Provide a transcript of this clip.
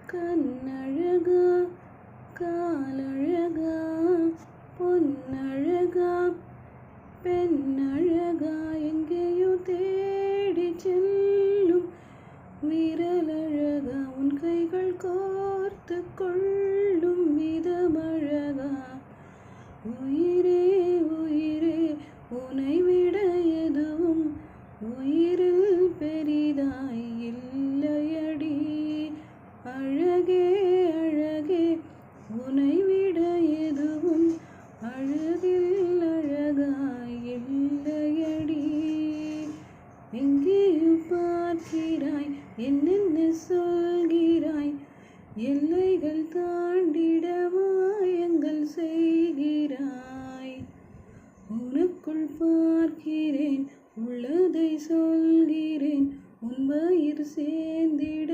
கண்ணழகா காலழகா பொன்னழகா பெண்ணழகா எங்கேயோ தேடி செல்லும் விரலழகா உன் கைகள் கோர்த்து கொள்ளும் விதமழகா உயிரே உயிரே உனை விட எதுவும் உயிரில் பெரிதாய் இல்லையடி அழகே அழகே உனை விட எதுவும் அழகில் அழகாய் இல்லையடி எங்கேயோ பார்க்கிறாய் என்னென்ன சொல்கிறாய் எல்லைகள் தாண்டிட மாயங்கள் செய்கிறாய் உனக்குள் பார்க்கிறேன் உள்ளதை சொல்கிறேன் உன் வயிறு சேர்ந்திட